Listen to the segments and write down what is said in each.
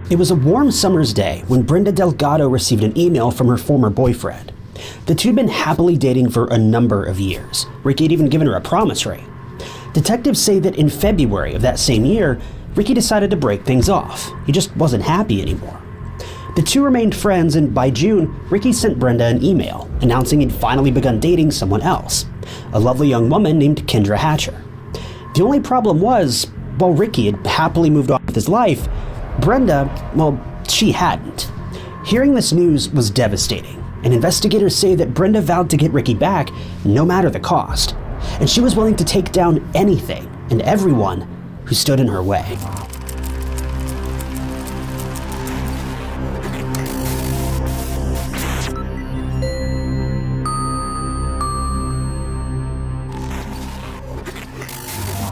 It was a warm summer's day when Brenda Delgado received an email from her former boyfriend. The two had been happily dating for a number of years. Ricky had even given her a promise ring. Detectives say that in February of that same year, Ricky decided to break things off. He just wasn't happy anymore. The two remained friends, and by June, Ricky sent Brenda an email announcing he'd finally begun dating someone else, a lovely young woman named Kendra Hatcher. The only problem was, while Ricky had happily moved on with his life, Brenda, well, she hadn't. Hearing this news was devastating, and investigators say that Brenda vowed to get Ricky back no matter the cost, and she was willing to take down anything and everyone who stood in her way.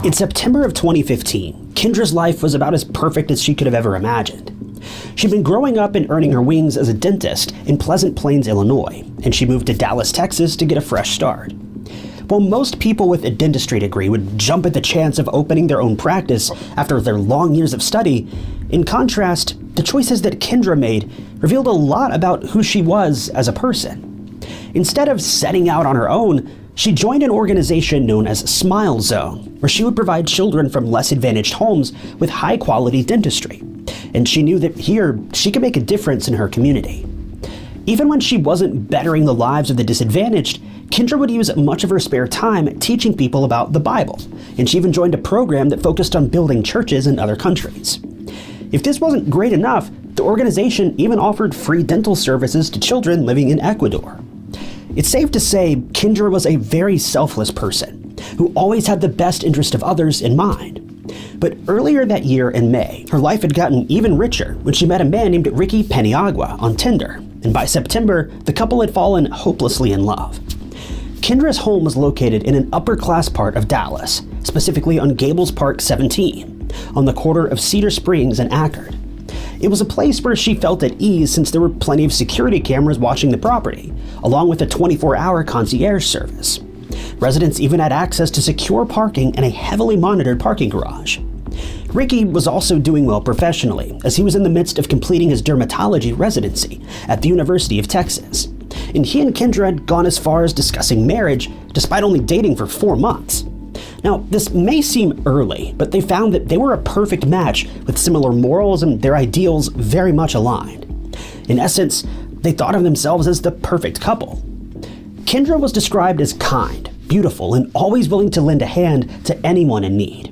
In September of 2015, Kendra's life was about as perfect as she could have ever imagined. She'd been growing up and earning her wings as a dentist in Pleasant Plains, Illinois, and she moved to Dallas, Texas to get a fresh start. While most people with a dentistry degree would jump at the chance of opening their own practice after their long years of study, in contrast, the choices that Kendra made revealed a lot about who she was as a person. Instead of setting out on her own, she joined an organization known as Smile Zone, where she would provide children from less advantaged homes with high-quality dentistry. And she knew that here, she could make a difference in her community. Even when she wasn't bettering the lives of the disadvantaged, Kendra would use much of her spare time teaching people about the Bible, and she even joined a program that focused on building churches in other countries. If this wasn't great enough, the organization even offered free dental services to children living in Ecuador. It's safe to say Kendra was a very selfless person who always had the best interest of others in mind. But earlier that year in May, her life had gotten even richer when she met a man named Ricky Peniagua on Tinder, and by September, the couple had fallen hopelessly in love. Kendra's home was located in an upper-class part of Dallas, specifically on Gables Park 17, on the corner of Cedar Springs and Ackerd. It was a place where she felt at ease since there were plenty of security cameras watching the property, along with a 24-hour concierge service. Residents even had access to secure parking in a heavily monitored parking garage. Ricky was also doing well professionally, as he was in the midst of completing his dermatology residency at the University of Texas. And he and Kendra had gone as far as discussing marriage, despite only dating for 4 months. Now, this may seem early, but they found that they were a perfect match with similar morals and their ideals very much aligned. In essence, they thought of themselves as the perfect couple. Kendra was described as kind, beautiful, and always willing to lend a hand to anyone in need.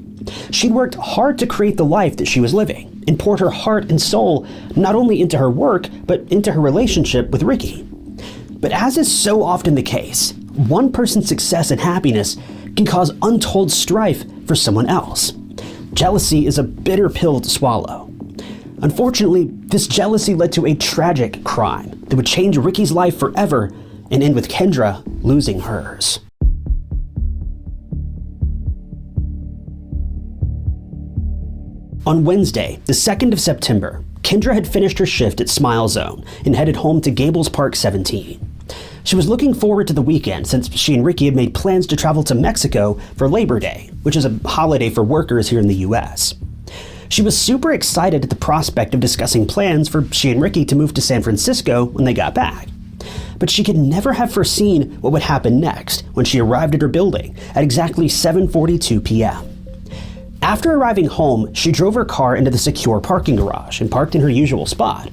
She'd worked hard to create the life that she was living, and poured her heart and soul not only into her work, but into her relationship with Ricky. But as is so often the case, one person's success and happiness can cause untold strife for someone else. Jealousy is a bitter pill to swallow. Unfortunately, this jealousy led to a tragic crime that would change Ricky's life forever and end with Kendra losing hers. On Wednesday, the 2nd of September, Kendra had finished her shift at Smile Zone and headed home to Gables Park 17. She was looking forward to the weekend since she and Ricky had made plans to travel to Mexico for Labor Day, which is a holiday for workers here in the US. She was super excited at the prospect of discussing plans for she and Ricky to move to San Francisco when they got back. But she could never have foreseen what would happen next when she arrived at her building at exactly 7:42 p.m. After arriving home, she drove her car into the secure parking garage and parked in her usual spot.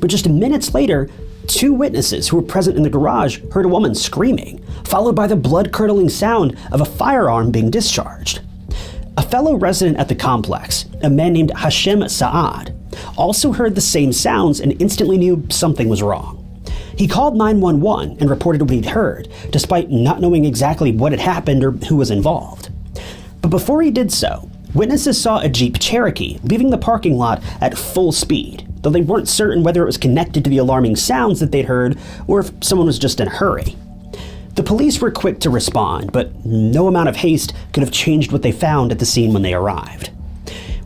But just minutes later, 2 witnesses who were present in the garage heard a woman screaming, followed by the blood-curdling sound of a firearm being discharged. A fellow resident at the complex, a man named Hashem Saad, also heard the same sounds and instantly knew something was wrong. He called 911 and reported what he'd heard, despite not knowing exactly what had happened or who was involved. But before he did so, witnesses saw a Jeep Cherokee leaving the parking lot at full speed, though they weren't certain whether it was connected to the alarming sounds that they'd heard or if someone was just in a hurry. The police were quick to respond, but no amount of haste could have changed what they found at the scene when they arrived.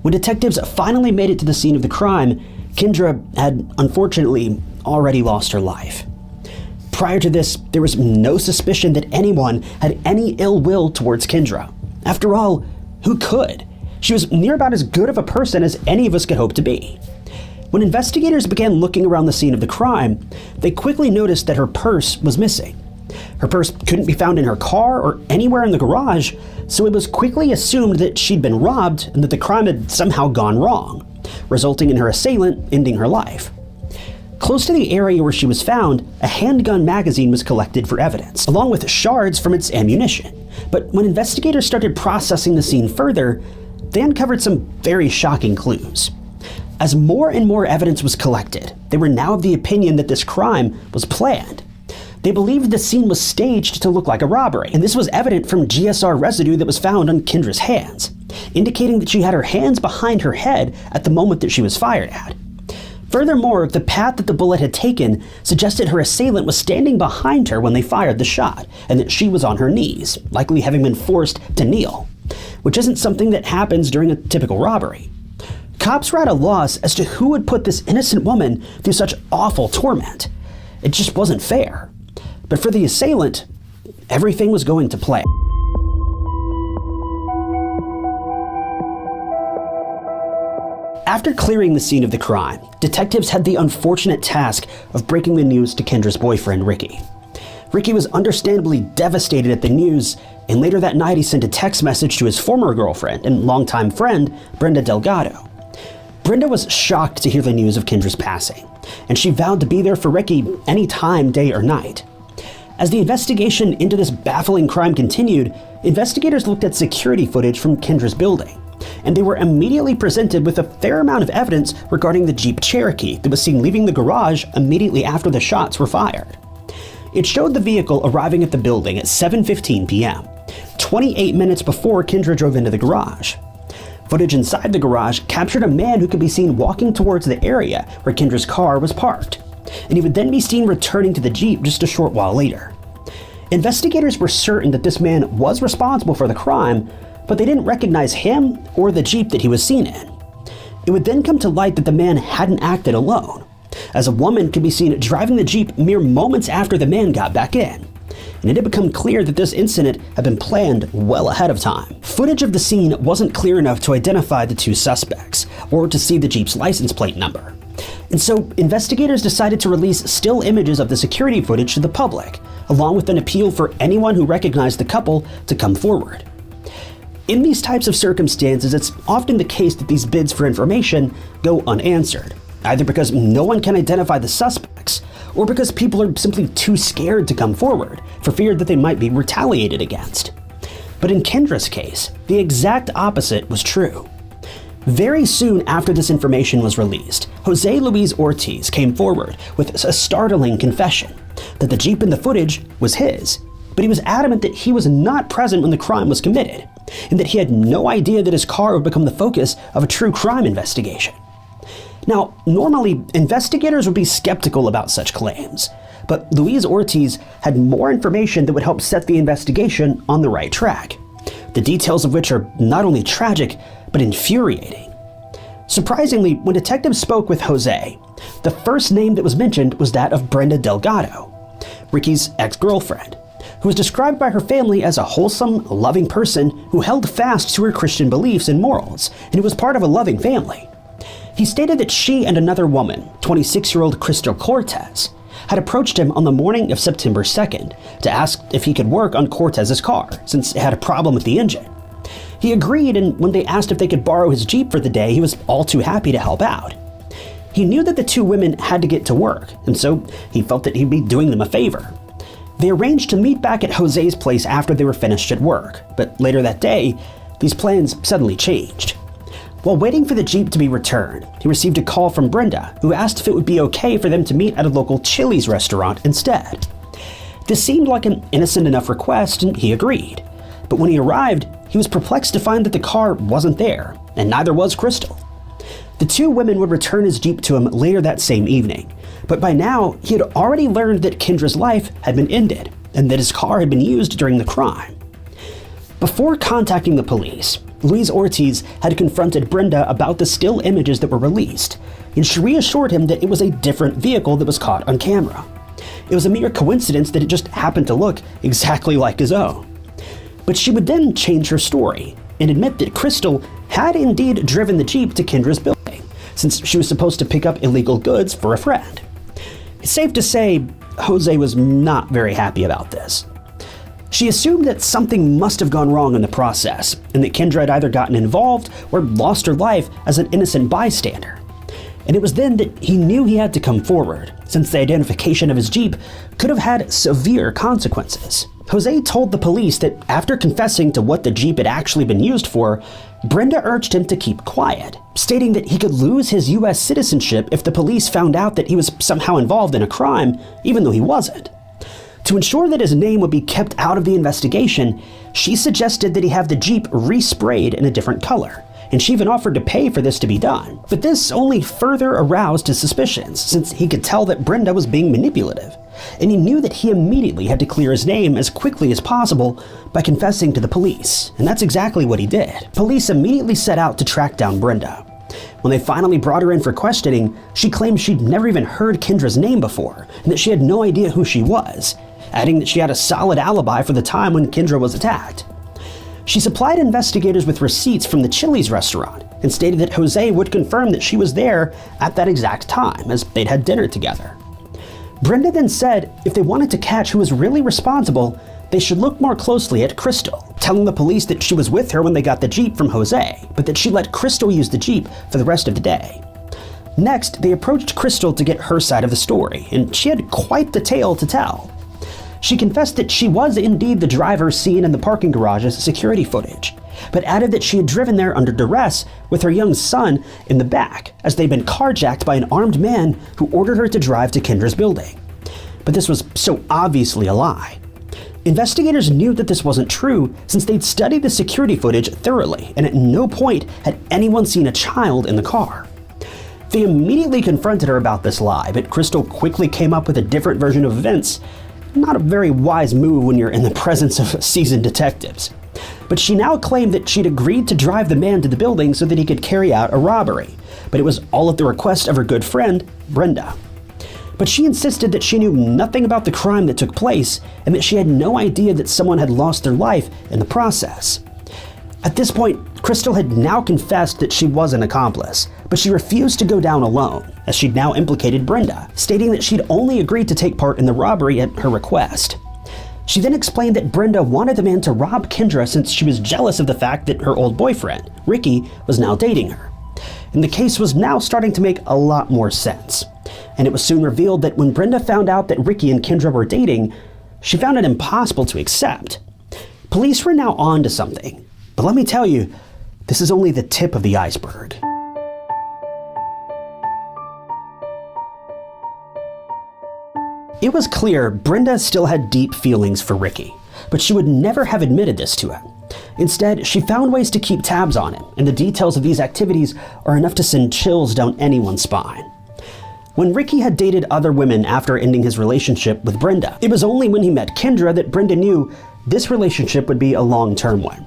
When detectives finally made it to the scene of the crime, Kendra had unfortunately already lost her life. Prior to this, there was no suspicion that anyone had any ill will towards Kendra. After all, who could? She was near about as good of a person as any of us could hope to be. When investigators began looking around the scene of the crime, they quickly noticed that her purse was missing. Her purse couldn't be found in her car or anywhere in the garage, so it was quickly assumed that she'd been robbed and that the crime had somehow gone wrong, resulting in her assailant ending her life. Close to the area where she was found, a handgun magazine was collected for evidence, along with shards from its ammunition. But when investigators started processing the scene further, they uncovered some very shocking clues. As more and more evidence was collected, they were now of the opinion that this crime was planned. They believed the scene was staged to look like a robbery, and this was evident from GSR residue that was found on Kendra's hands, indicating that she had her hands behind her head at the moment that she was fired at. Furthermore, the path that the bullet had taken suggested her assailant was standing behind her when they fired the shot, and that she was on her knees, likely having been forced to kneel, which isn't something that happens during a typical robbery. Cops were at a loss as to who would put this innocent woman through such awful torment. It just wasn't fair. But for the assailant, everything was going to plan. After clearing the scene of the crime, detectives had the unfortunate task of breaking the news to Kendra's boyfriend, Ricky. Ricky was understandably devastated at the news, and later that night he sent a text message to his former girlfriend and longtime friend, Brenda Delgado. Brenda was shocked to hear the news of Kendra's passing, and she vowed to be there for Ricky any time, day or night. As the investigation into this baffling crime continued, investigators looked at security footage from Kendra's building, and they were immediately presented with a fair amount of evidence regarding the Jeep Cherokee that was seen leaving the garage immediately after the shots were fired. It showed the vehicle arriving at the building at 7:15 p.m., 28 minutes before Kendra drove into the garage. Footage inside the garage captured a man who could be seen walking towards the area where Kendra's car was parked, and he would then be seen returning to the Jeep just a short while later. Investigators were certain that this man was responsible for the crime, but they didn't recognize him or the Jeep that he was seen in. It would then come to light that the man hadn't acted alone, as a woman could be seen driving the Jeep mere moments after the man got back in. And it had become clear that this incident had been planned well ahead of time. Footage of the scene wasn't clear enough to identify the two suspects, or to see the Jeep's license plate number. And so investigators decided to release still images of the security footage to the public, along with an appeal for anyone who recognized the couple to come forward. In these types of circumstances, it's often the case that these bids for information go unanswered, either because no one can identify the suspects, or because people are simply too scared to come forward for fear that they might be retaliated against. But in Kendra's case, the exact opposite was true. Very soon after this information was released, Jose Luis Ortiz came forward with a startling confession that the Jeep in the footage was his, but he was adamant that he was not present when the crime was committed, and that he had no idea that his car would become the focus of a true crime investigation. Now, normally, investigators would be skeptical about such claims, but Luis Ortiz had more information that would help set the investigation on the right track, the details of which are not only tragic, but infuriating. Surprisingly, when detectives spoke with Jose, the first name that was mentioned was that of Brenda Delgado, Ricky's ex-girlfriend, who was described by her family as a wholesome, loving person who held fast to her Christian beliefs and morals, and who was part of a loving family. He stated that she and another woman, 26-year-old Crystal Cortez, had approached him on the morning of September 2nd to ask if he could work on Cortez's car, since it had a problem with the engine. He agreed, and when they asked if they could borrow his Jeep for the day, he was all too happy to help out. He knew that the two women had to get to work, and so he felt that he'd be doing them a favor. They arranged to meet back at Jose's place after they were finished at work, but later that day, these plans suddenly changed. While waiting for the Jeep to be returned, he received a call from Brenda, who asked if it would be okay for them to meet at a local Chili's restaurant instead. This seemed like an innocent enough request, and he agreed. But when he arrived, he was perplexed to find that the car wasn't there, and neither was Crystal. The two women would return his Jeep to him later that same evening, but by now he had already learned that Kendra's life had been ended, and that his car had been used during the crime. Before contacting the police, Luis Ortiz had confronted Brenda about the still images that were released, and she reassured him that it was a different vehicle that was caught on camera. It was a mere coincidence that it just happened to look exactly like his own. But she would then change her story and admit that Crystal had indeed driven the Jeep to Kendra's building, since she was supposed to pick up illegal goods for a friend. It's safe to say Jose was not very happy about this. She assumed that something must have gone wrong in the process, and that Kendra had either gotten involved or lost her life as an innocent bystander. And it was then that he knew he had to come forward, since the identification of his Jeep could have had severe consequences. Jose told the police that after confessing to what the Jeep had actually been used for, Brenda urged him to keep quiet, stating that he could lose his US citizenship if the police found out that he was somehow involved in a crime, even though he wasn't. To ensure that his name would be kept out of the investigation, she suggested that he have the Jeep resprayed in a different color, and she even offered to pay for this to be done. But this only further aroused his suspicions, since he could tell that Brenda was being manipulative, and he knew that he immediately had to clear his name as quickly as possible by confessing to the police, and that's exactly what he did. Police immediately set out to track down Brenda. When they finally brought her in for questioning, she claimed she'd never even heard Kendra's name before, and that she had no idea who she was, adding that she had a solid alibi for the time when Kendra was attacked. She supplied investigators with receipts from the Chili's restaurant and stated that Jose would confirm that she was there at that exact time, as they'd had dinner together. Brenda then said if they wanted to catch who was really responsible, they should look more closely at Crystal, telling the police that she was with her when they got the Jeep from Jose, but that she let Crystal use the Jeep for the rest of the day. Next, they approached Crystal to get her side of the story, and she had quite the tale to tell. She confessed that she was indeed the driver seen in the parking garage's security footage, but added that she had driven there under duress with her young son in the back, as they'd been carjacked by an armed man who ordered her to drive to Kendra's building. But this was so obviously a lie. Investigators knew that this wasn't true since they'd studied the security footage thoroughly, and at no point had anyone seen a child in the car. They immediately confronted her about this lie, but Crystal quickly came up with a different version of events. Not a very wise move when you're in the presence of seasoned detectives. But she now claimed that she'd agreed to drive the man to the building so that he could carry out a robbery, but it was all at the request of her good friend, Brenda. But she insisted that she knew nothing about the crime that took place and that she had no idea that someone had lost their life in the process. At this point, Crystal had now confessed that she was an accomplice, but she refused to go down alone, as she'd now implicated Brenda, stating that she'd only agreed to take part in the robbery at her request. She then explained that Brenda wanted the man to rob Kendra since she was jealous of the fact that her old boyfriend, Ricky, was now dating her. And the case was now starting to make a lot more sense. And it was soon revealed that when Brenda found out that Ricky and Kendra were dating, she found it impossible to accept. Police were now on to something, but let me tell you, this is only the tip of the iceberg. It was clear Brenda still had deep feelings for Ricky, but she would never have admitted this to him. Instead, she found ways to keep tabs on him, and the details of these activities are enough to send chills down anyone's spine. When Ricky had dated other women after ending his relationship with Brenda, it was only when he met Kendra that Brenda knew this relationship would be a long-term one.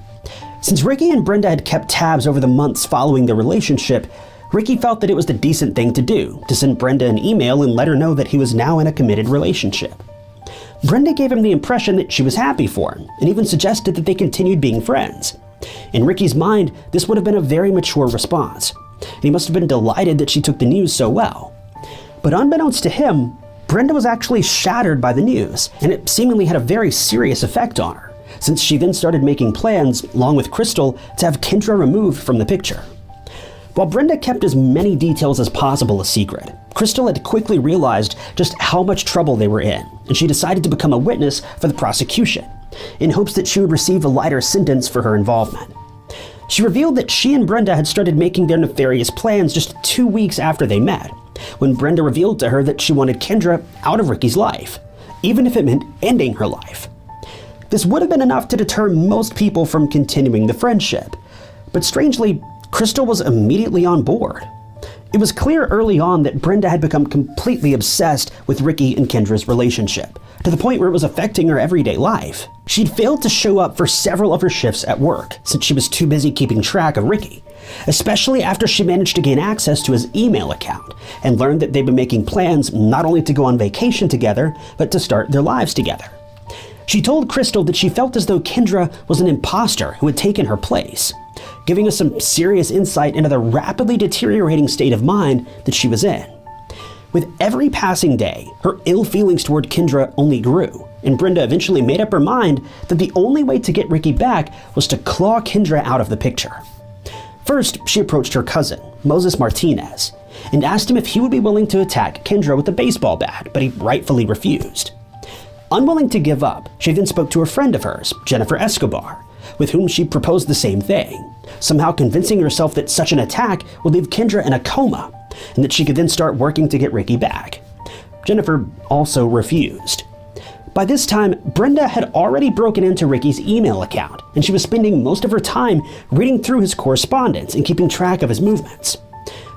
Since Ricky and Brenda had kept tabs over the months following their relationship, Ricky felt that it was the decent thing to do, to send Brenda an email and let her know that he was now in a committed relationship. Brenda gave him the impression that she was happy for him, and even suggested that they continued being friends. In Ricky's mind, this would have been a very mature response, and he must have been delighted that she took the news so well. But unbeknownst to him, Brenda was actually shattered by the news, and it seemingly had a very serious effect on her, since she then started making plans, along with Crystal, to have Kendra removed from the picture. While Brenda kept as many details as possible a secret, Crystal had quickly realized just how much trouble they were in, and she decided to become a witness for the prosecution, in hopes that she would receive a lighter sentence for her involvement. She revealed that she and Brenda had started making their nefarious plans just 2 weeks after they met, when Brenda revealed to her that she wanted Kendra out of Ricky's life, even if it meant ending her life. This would have been enough to deter most people from continuing the friendship, but strangely, Crystal was immediately on board. It was clear early on that Brenda had become completely obsessed with Ricky and Kendra's relationship, to the point where it was affecting her everyday life. She'd failed to show up for several of her shifts at work, since she was too busy keeping track of Ricky, especially after she managed to gain access to his email account, and learned that they'd been making plans not only to go on vacation together, but to start their lives together. She told Crystal that she felt as though Kendra was an imposter who had taken her place, giving us some serious insight into the rapidly deteriorating state of mind that she was in. With every passing day, her ill feelings toward Kendra only grew, and Brenda eventually made up her mind that the only way to get Ricky back was to claw Kendra out of the picture. First, she approached her cousin, Moses Martinez, and asked him if he would be willing to attack Kendra with a baseball bat, but he rightfully refused. Unwilling to give up, she then spoke to a friend of hers, Jennifer Escobar, with whom she proposed the same thing, somehow convincing herself that such an attack would leave Kendra in a coma, and that she could then start working to get Ricky back. Jennifer also refused. By this time, Brenda had already broken into Ricky's email account, and she was spending most of her time reading through his correspondence and keeping track of his movements.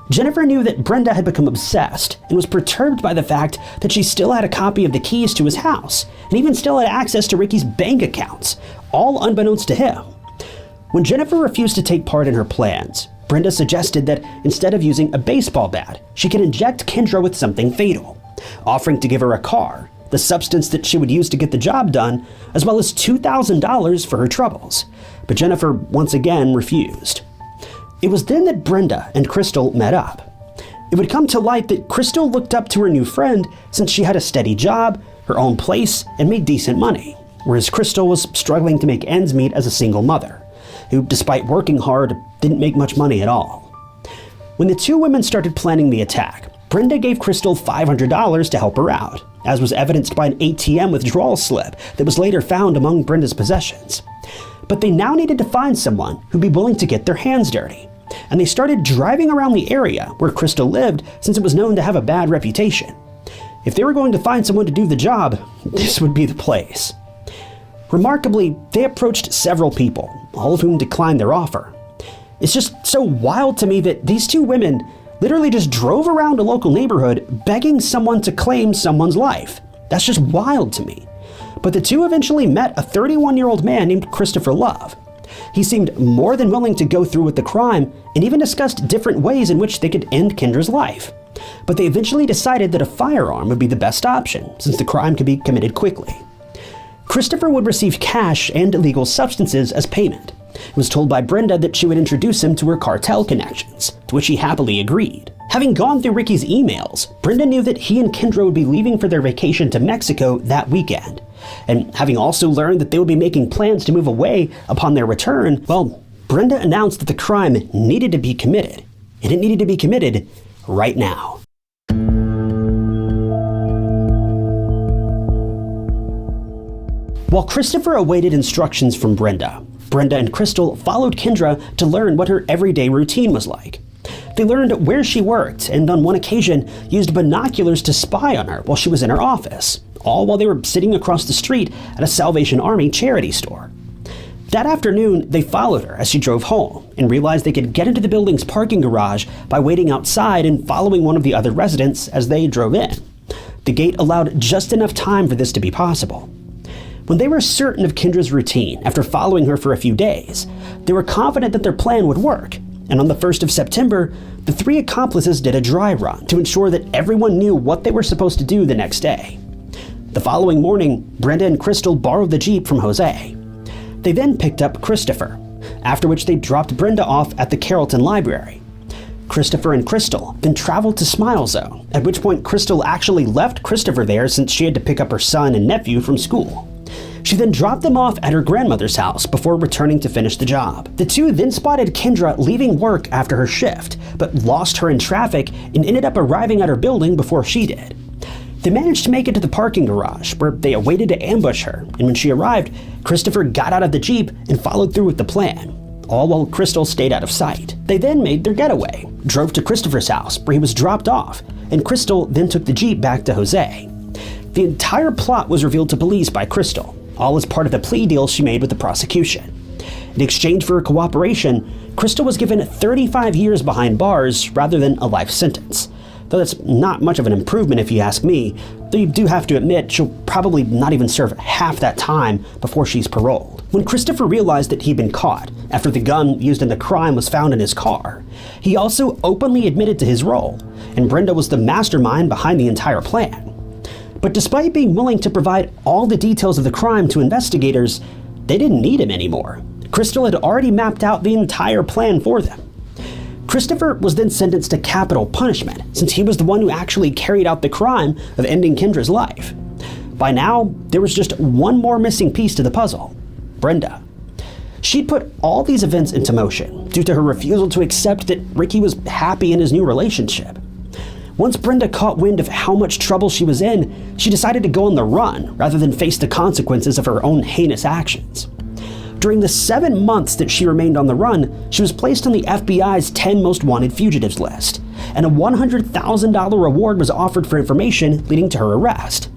Jennifer knew that Brenda had become obsessed and was perturbed by the fact that she still had a copy of the keys to his house, and even still had access to Ricky's bank accounts, all unbeknownst to him. When Jennifer refused to take part in her plans, Brenda suggested that instead of using a baseball bat, she could inject Kendra with something fatal, offering to give her a car, the substance that she would use to get the job done, as well as $2,000 for her troubles. But Jennifer once again refused. It was then that Brenda and Crystal met up. It would come to light that Crystal looked up to her new friend since she had a steady job, her own place, and made decent money, whereas Crystal was struggling to make ends meet as a single mother, who, despite working hard, didn't make much money at all. When the two women started planning the attack, Brenda gave Crystal $500 to help her out, as was evidenced by an ATM withdrawal slip that was later found among Brenda's possessions. But they now needed to find someone who'd be willing to get their hands dirty, and they started driving around the area where Crystal lived since it was known to have a bad reputation. If they were going to find someone to do the job, this would be the place. Remarkably, they approached several people, all of whom declined their offer. It's just so wild to me that these two women literally just drove around a local neighborhood begging someone to claim someone's life. That's just wild to me. But the two eventually met a 31-year-old man named Christopher Love. He seemed more than willing to go through with the crime and even discussed different ways in which they could end Kendra's life. But they eventually decided that a firearm would be the best option, since the crime could be committed quickly. Christopher would receive cash and illegal substances as payment. It was told by Brenda that she would introduce him to her cartel connections, to which he happily agreed. Having gone through Ricky's emails, Brenda knew that he and Kendra would be leaving for their vacation to Mexico that weekend. And having also learned that they would be making plans to move away upon their return, well, Brenda announced that the crime needed to be committed, and it needed to be committed right now. While Christopher awaited instructions from Brenda and Crystal followed Kendra to learn what her everyday routine was like. They learned where she worked and on one occasion used binoculars to spy on her while she was in her office, all while they were sitting across the street at a Salvation Army charity store. That afternoon, they followed her as she drove home and realized they could get into the building's parking garage by waiting outside and following one of the other residents as they drove in. The gate allowed just enough time for this to be possible. When they were certain of Kendra's routine after following her for a few days, they were confident that their plan would work, and on the 1st of September, the three accomplices did a dry run to ensure that everyone knew what they were supposed to do the next day. The following morning, Brenda and Crystal borrowed the Jeep from Jose. They then picked up Christopher, after which they dropped Brenda off at the Carrollton Library. Christopher and Crystal then traveled to Smile Zone, at which point Crystal actually left Christopher there since she had to pick up her son and nephew from school. She then dropped them off at her grandmother's house before returning to finish the job. The two then spotted Kendra leaving work after her shift, but lost her in traffic and ended up arriving at her building before she did. They managed to make it to the parking garage, where they awaited to ambush her, and when she arrived, Christopher got out of the Jeep and followed through with the plan, all while Crystal stayed out of sight. They then made their getaway, drove to Christopher's house, where he was dropped off, and Crystal then took the Jeep back to Jose. The entire plot was revealed to police by Crystal, all as part of the plea deal she made with the prosecution. In exchange for her cooperation, Crystal was given 35 years behind bars rather than a life sentence. Though that's not much of an improvement if you ask me, though you do have to admit she'll probably not even serve half that time before she's paroled. When Christopher realized that he'd been caught after the gun used in the crime was found in his car, he also openly admitted to his role, and Brenda was the mastermind behind the entire plan. But despite being willing to provide all the details of the crime to investigators, they didn't need him anymore. Crystal had already mapped out the entire plan for them. Christopher was then sentenced to capital punishment, since he was the one who actually carried out the crime of ending Kendra's life. By now, there was just one more missing piece to the puzzle: Brenda. She'd put all these events into motion due to her refusal to accept that Ricky was happy in his new relationship. Once Brenda caught wind of how much trouble she was in, she decided to go on the run rather than face the consequences of her own heinous actions. During the 7 months that she remained on the run, she was placed on the FBI's 10 most wanted fugitives list, and a $100,000 reward was offered for information leading to her arrest.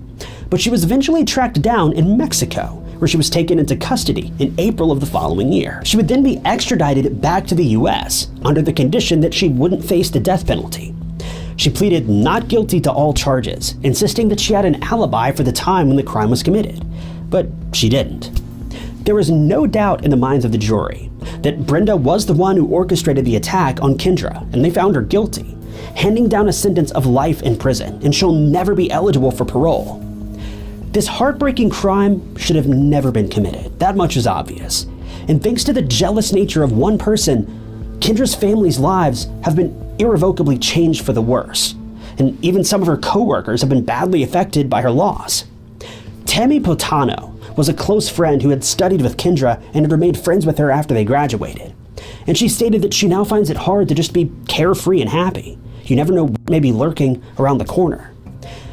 But she was eventually tracked down in Mexico, where she was taken into custody in April of the following year. She would then be extradited back to the US under the condition that she wouldn't face the death penalty. She pleaded not guilty to all charges, insisting that she had an alibi for the time when the crime was committed. But she didn't. There was no doubt in the minds of the jury that Brenda was the one who orchestrated the attack on Kendra, and they found her guilty, handing down a sentence of life in prison, and she'll never be eligible for parole. This heartbreaking crime should have never been committed. That much is obvious. And thanks to the jealous nature of one person, Kendra's family's lives have been irrevocably changed for the worse. And even some of her co-workers have been badly affected by her loss. Tammy Potano was a close friend who had studied with Kendra and had remained friends with her after they graduated. And she stated that she now finds it hard to just be carefree and happy. You never know what may be lurking around the corner.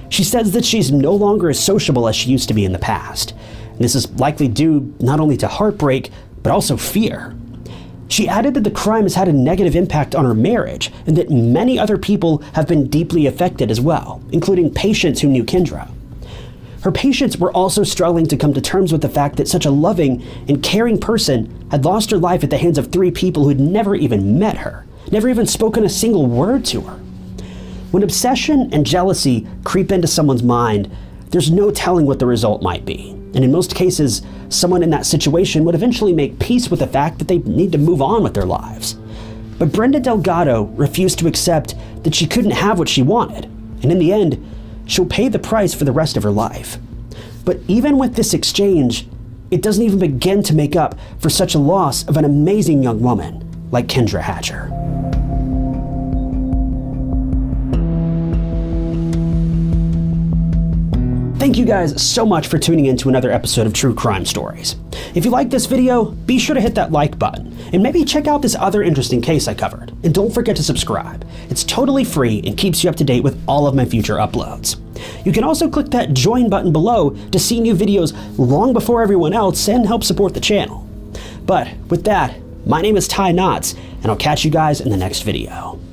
She says that she's no longer as sociable as she used to be in the past. And this is likely due not only to heartbreak, but also fear. She added that the crime has had a negative impact on her marriage, and that many other people have been deeply affected as well, including patients who knew Kendra. Her patients were also struggling to come to terms with the fact that such a loving and caring person had lost her life at the hands of 3 people who had never even met her, never even spoken a single word to her. When obsession and jealousy creep into someone's mind, there's no telling what the result might be. And in most cases, someone in that situation would eventually make peace with the fact that they need to move on with their lives. But Brenda Delgado refused to accept that she couldn't have what she wanted, and in the end, she'll pay the price for the rest of her life. But even with this exchange, it doesn't even begin to make up for such a loss of an amazing young woman like Kendra Hatcher. Thank you guys so much for tuning in to another episode of True Crime Stories. If you like this video, be sure to hit that like button, and maybe check out this other interesting case I covered. And don't forget to subscribe. It's totally free and keeps you up to date with all of my future uploads. You can also click that join button below to see new videos long before everyone else and help support the channel. But with that, my name is Ty Knotts, and I'll catch you guys in the next video.